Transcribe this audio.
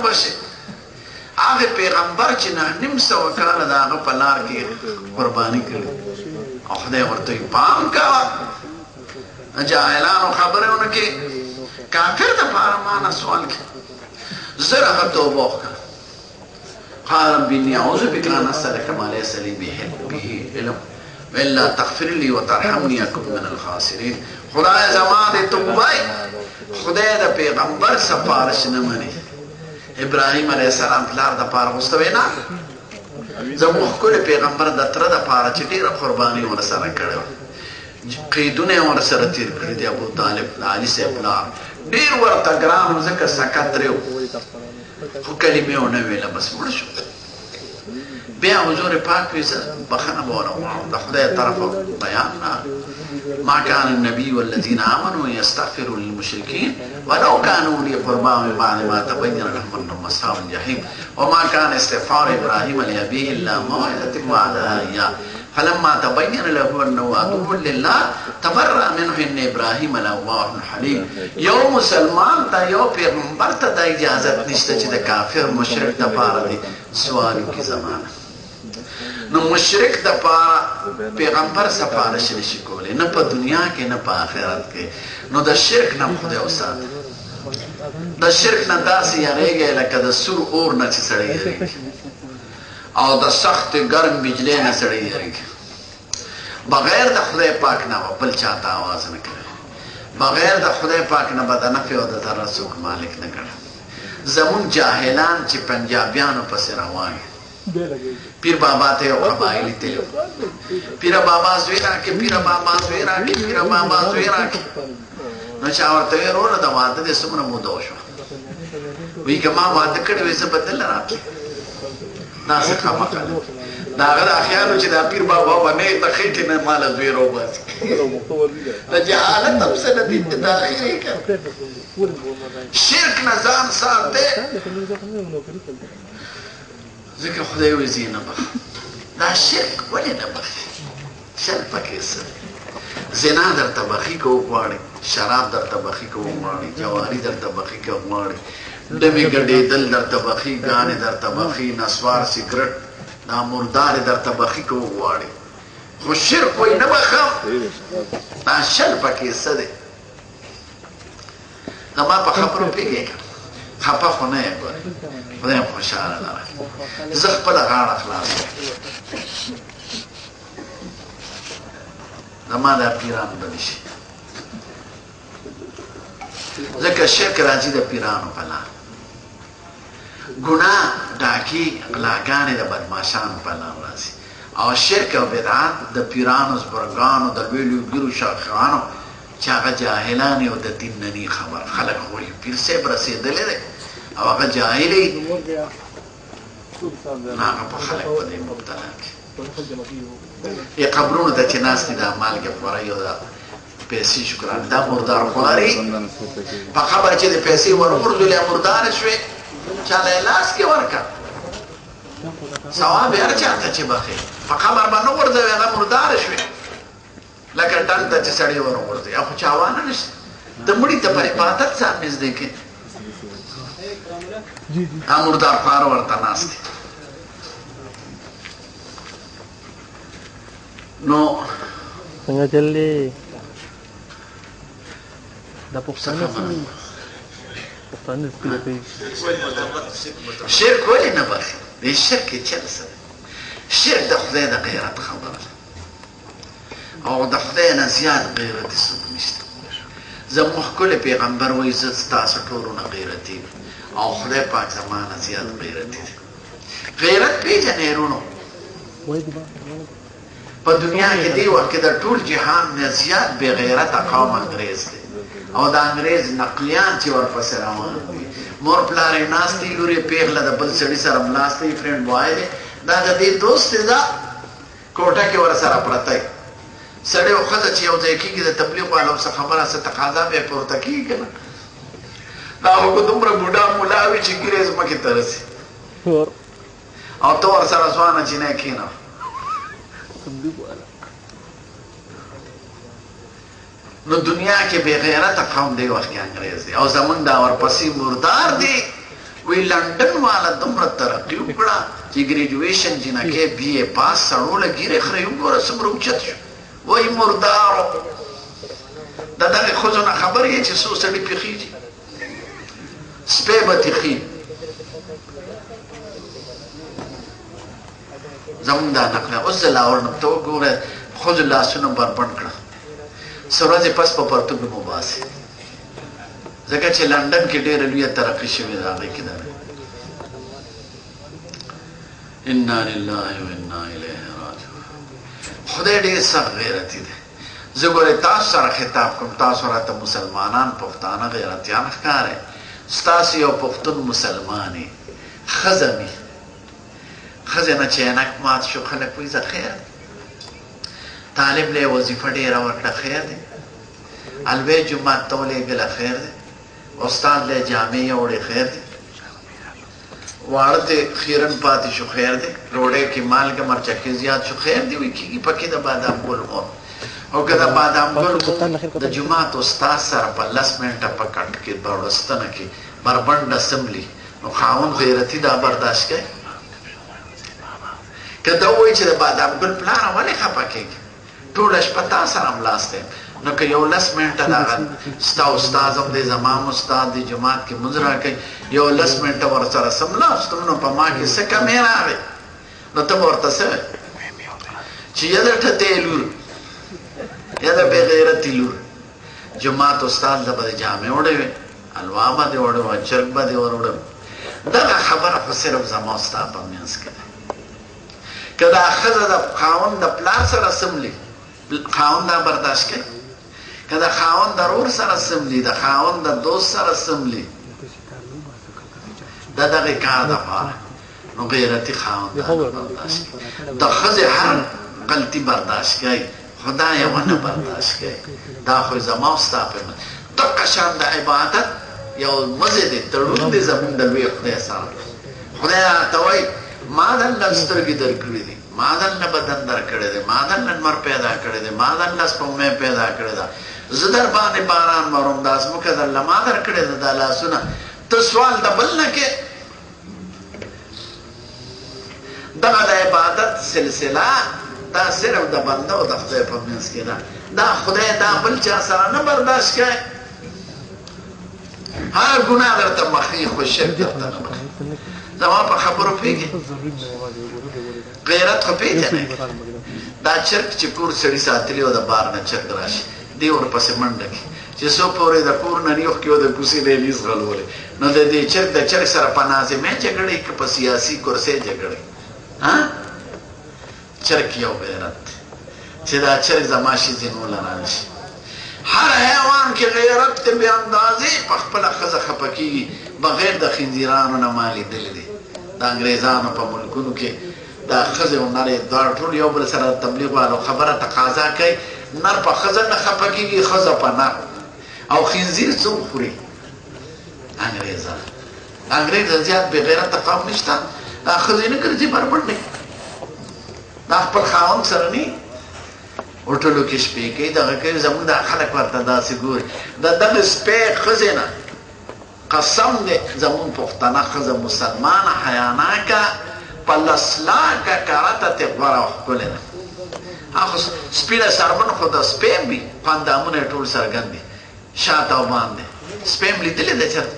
بشي هغه پیغمبر چې نیم سوه کاله د هغه په لار کې قرباني کړي او خدای ورته پام کوه جاهلانو خبرې ونه کې کافر دپاره ما نه سوال کې زه هغه توبه وکړه قال رب إني أعوذ بك أن أسألك ما ليس لي به علم وإلا تغفر لي وترحمني أكن من الخاسرين خدای زما دې توبه خدای د پیغمبر سفارش نه مني ابراهیم علیه السلام پلار د پاره غوښتوې نه زموږ ښکلی پیغمبر د تره د پاره چې ډېره قرباني ورسره کړې وه قیدونه یې ورسره تېر کړي دي ابو طالب د علي صاحب پلار ډېر ورته ګران و ځکه سکت و خو کلمې ونه ویله بس مړه شو بیا حضور پاک وی زه بخښنه به ونه غواړم د خدای طرفه بیان نه ما كان النبي والذين آمنوا يستغفروا للمشركين ولو كانوا أولي قربى من بعد ما تبين لهم أنهم أصحاب الجحيم وما كان استغفار إبراهيم لأبيه إلا موعظة وعدها إياه فلما تبين له أنه عدو لله تبرأ منه إن إبراهيم لأواه حليم یو مسلمان ته یو پیغمبر ته د اجازت نشته چې د کافر مشرک دپاره دی سوال وکړي زمانه نو مشرک دپاره پیغمبر سفارش نشي کولی نه په دنیا کې نه په آخرت کې نو د شرک نه خدای وساته د شرک نه داسې یریږئ لکه د سور اور نه چې سړی یریږي او د سخت ګرم بجلی نه سړی یریږي بغیر د خدای پاک نه به بل چاته آواز نه کوي بغیر د خدای پاک نه به د نفع او د ضرر څوک مالک نه ګڼي زمونږ جاهلان چې پنجابیانو پسې روان پیر بابا ته یو قبایلي تلو پیر بابا زوی راکړې پیر بابا زوی راکړې پیر بابا زوی راکړې نو چا ورته ویل وروره د واده دې څومره موده وشوه وایي که ما واده کړی وی زه به دله راکړې داسې خامخا د هغه دا خیال و چې دا پیر بابا به نه یې د خېټې نه ماله زوی راوباسي د جهالت هم څه نه دي د اخرې که شرک نه ځان ساتې ځکه خدای وایي زه یې نه بخښم دا شرک ولې نه بخښي شرک پکې څه دی زنا درته بخښي که وغواړي شراب درته بخښي که وغواړي جواري درته بخښي که وغواړي ډبې ګډېدل درته بخښي ګانې درته بخښي نسوار سګرټ دا مردارې درته بخښي که وغواړي خو شرک وایي نه بخښم دا شل پکې څه دی زما په خبرو پوهېږې خفه خو نه یې ګورې خدای خوشحاله لره زه خپله غاړه خلاص زما دا پیران بدي شي ځکه شرک راځي د پیرانو په لار ګناه ډاکي غلاګانې د بدماشانو په لار راځي او شرک او بدعت د پیرانو زبرګانو د لوی لوی ګیرو شاخانو چې هغه جاهلان او د دین نه ني خبر خلک خو پیر صاحب رسېدلی دی او هغه جاهل یې هغه په خلک په دې مبتلا کړي قبرونو ته چې ناست دي دا مالګې خورئ او دا پیسې شکرانه دا مردار خواري په خبره چې د پیسې ورغورځولې مرداره شوې چاله یې لاس کې ورکړه ثواب یې هر چاته چې بخې په خبر به نه غورځوي هغه مرداره شوې لکه ډنډ ته چې سړی ورغورځوي خو چاوانه نشته ته مړي ته په عبادت ځان نږدې کړې دا مردار خوار ورته ناست دی نو څنګه چلې دا پښتانه شرک ولې نه بخي دې شرک یې چل سره شرک د خدای د غیرت خبره او د خدای نه زیات غیرت څوک نشته زموږ ښکلی پیغمبر وایي زه ستاسو ټولو نه غیرتي او خدای پاک زما نه زیات غیرتي دی غیرت پېژنې وروڼو په دنیا کې دی وخت کې د ټول جهان نه زیات بې غیرته قوم انګریز دی او د انګریز نقلیان چې ورپسې روان دي مور پلار یې ناست دی لور یې پېغله د بل سړي سره ناست دی فرینډ بوای دی دا د دې دوست دی دا کوټه کې ورسره پرته وي سړی او ښځه چې یو ځای کېږي د تبلیغ والو څه خبره څه تقاضا به یې پورته کېږي که نه دا خو دومره بوډا ملا وي چې ګیرې ځمکې ته رسي او ته ورسره ځوانه چینی کښېنه نو دنیا کې بې غیرته قوم دی وخت کې انګریز دی او زمونږ دا ورپسې مردار دی وی لندن والا دومره ترقي وکړه چې ګریجویشن جنکې بي اے پاس سړوله ګیرې خرې وګوره څومره اوچت شو وایي مردارو د دغې ښځو نه خبر یې چې څو سړي پېښېږي سپی به تېښي زمونږ دا نقله اوس زه لاوړم ته وګوره ښځو لاسونه بربنډ کړه څه ورځې پس په پرتوګ مباسي ځکه چې لندن کې ډېره لویه ترقي شوې ده هغې کې ده انا لله و انا الیه راجعون خدای ډېر سخت غیرتي دی زه ګورې تاسو سره خطاب کوم تاسو راته مسلمانان پښتانه غیرتیان ښکارئ ستاسو یو پښتون مسلمان یې ښځه مې ښځې نه چې عینک مات شو خلک وایي زه خیر دی طالب له وظیفه ډېره ورکړه خیر دی الوی جومات ته ولېږله خیر دی استاد له جامې یوړې خیر دی واړه ته خیرن پاتې شو خیر دی روډۍ کې مالګه مرچکې زیات شو خیر دی وایي کېږي پکې د بادام ګل مور او که د بادام ګل د جومات استاد سره په 10 منټه په کټ کې بړستنه کې بربنډ اسمبلي نو خاوند غیرتي دا برداشت کوي که دا وایي چې د بادام ګل پلاره ولې خفه کېږي ټوله شپه تا سره ملاست دی نو که یو 10 منټه دغه ستا استاد هم دی زما هم استاد دی جومات کې مونځ راکوي یو 10 منټه ورسره سملاستم نو په ما کې څه کمې راغی نو ته به ورته څه چې یا د ټتې لور یا د بې غیرتي لور جومات استاد ته به د جامې وړې وې حلوا به دې وړې وه چرګ به دې ور وړم دغه خبره خو صرف زما ستا په منځ کې ده که دا ښځه د خاوند د پلار سره سملي خاوند دا برداشت کوي که د خاوند د رور سره سملي د خاوند د دوست سره سملي د دغې کار دپاره نو غیرتي خاوند دا برداشت کوي د ښځې هر غلطي برداشت کوي خدا یې ونه برداشت کوي دا خو زما او ستا په دغه شان د عبادت یو مزې دی تړون دی زمونږ د لوی خدای سره خدای راته وایي ما د الله سترګې درکړې دي ما د الله بدن درکړی دی ما د الله لمر پیدا کړی دی ما د الله سپوږمۍ پیدا کړې ده زه در باندې باران مروم دا ځمکه د الله ما درکړې ده دا لاسونه ته سوال د بل نه کې دغه د عبادت سلسله دا صرف د بنده او د خدای په منځ کې ده دا خدای دا بل چا سره نه برداشت کوي هر ګناه درته مخې خو شرک درته نه مخې زما په خبرو پوهېږې غیرت خو پېژنئ دا چرګ چې کور سړي ساتلي او د بار نه چرګ راشي دی ورپسې منډه کړي چې څو پورې د کور نه نیوخ کړي او د کوڅې نه یې لیز غلولې نو د دې چرګ د چرګ سره په ناظمې جګړې که په سیاسي کرسۍ جګړې چرګ یو غیرت چې دا چرګ زما شي ځینوله رانشي هر حیوان کې غیرت ته بې اندازې په خپله ښځه خفه کېږي بغیر د خنزیرانو نه ما لیدلی دی د انګریزانو په ملکونو کې دا ښځې او نر یې دواړه ټول یو بل سره د تبلیغ والو خبره تقاضا کوي نر په ښځه نه خفه کېږي ښځه په نر او خنزیر څوک خوري انګریزان انګریز زیات بې غیرته قوم نشته دا ښځې نه ګرځي بربنډې دا خپل خاوند سره نه هوټلو کې شپې کوي دغه کوي زموږ دا خلک ورته داسې ګوري د دغه سپی ښځې نه قسم دی زموږ پښتنه ښځه مسلمانه حیاناکه په لسلاکه کرته تې غوره او ښکلې ده هغه سپینه سرمن خو د سپی هم وي خو اندامونه یې ټول څرګند دي شاته او باندې سپی هم لیدلی دی چېرته